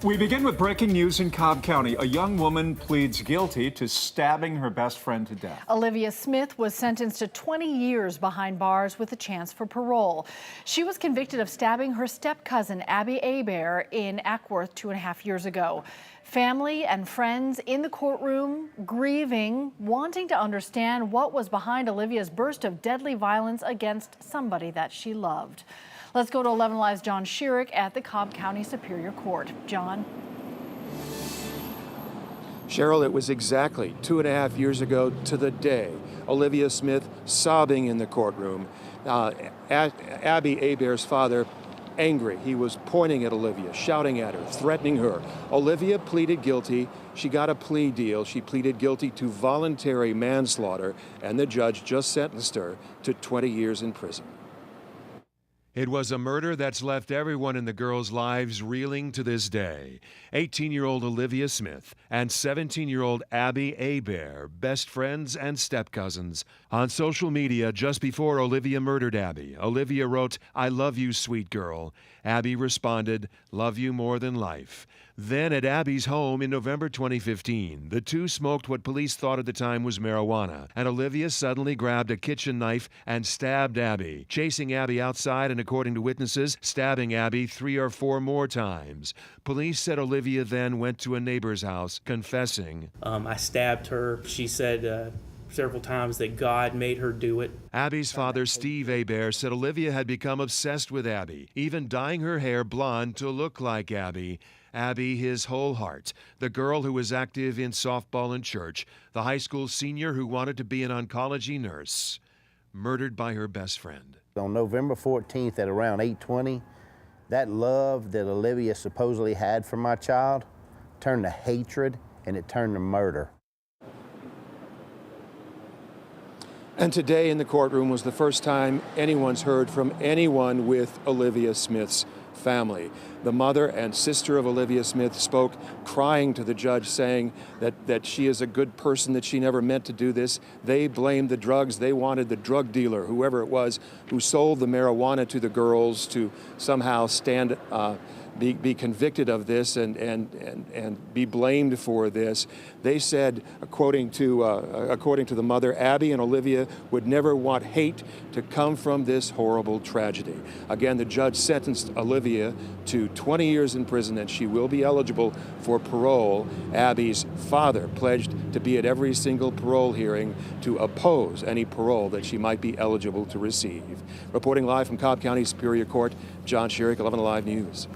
We begin with breaking news in Cobb County. A young woman pleads guilty to stabbing her best friend to death. Olivia Smith was sentenced to 20 years behind bars with a chance for parole. She was convicted of stabbing her step-cousin, Abbey in Acworth 2.5 years ago. Family and friends in the courtroom, grieving, wanting to understand what was behind Olivia's burst of deadly violence against somebody that she loved. Let's go to 11 Live's John Schierick at the Cobb County Superior Court. John. Cheryl, it was exactly 2.5 years ago to the day, Olivia Smith sobbing in the courtroom. Abbey Hebert's father, angry. He was pointing at Olivia, shouting at her, threatening her. Olivia pleaded guilty. She got a plea deal. She pleaded guilty to voluntary manslaughter, and the judge just sentenced her to 20 years in prison. It was a murder that's left everyone in the girls' lives reeling to this day. 18-year-old Olivia Smith and 17-year-old Abbey Hebert, best friends and step-cousins. On social media just before Olivia murdered Abbey, Olivia wrote, "I love you, sweet girl." Abbey responded, "Love you more than life." Then at Abbey's home in November 2015, the two smoked what police thought at the time was marijuana, and Olivia suddenly grabbed a kitchen knife and stabbed Abbey, chasing Abbey outside and, according to witnesses, stabbing Abbey 3 or 4 more times. Police said Olivia then went to a neighbor's house, confessing, I stabbed her. She said several times that God made her do it. Abbey's father, Steve Hebert, said Olivia had become obsessed with Abbey, even dyeing her hair blonde to look like Abbey. Abbey, his whole heart, the girl who was active in softball and church, the high school senior who wanted to be an oncology nurse, murdered by her best friend. On November 14th at around 8:20, that love that Olivia supposedly had for my child turned to hatred, and it turned to murder. And today in the courtroom was the first time anyone's heard from anyone with Olivia Smith's family. The mother and sister of Olivia Smith spoke, crying to the judge, saying that she is a good person, that she never meant to do this. They blamed the drugs. They wanted the drug dealer, whoever it was, who sold the marijuana to the girls, to somehow be convicted of this and be blamed for this. They said, according to the mother, Abbey and Olivia would never want hate to come from this horrible tragedy. Again, the judge sentenced Olivia to 20 years in prison, and she will be eligible for parole. Abbey's father pledged to be at every single parole hearing to oppose any parole that she might be eligible to receive. Reporting live from Cobb County Superior Court, John Schierick, 11 Alive News.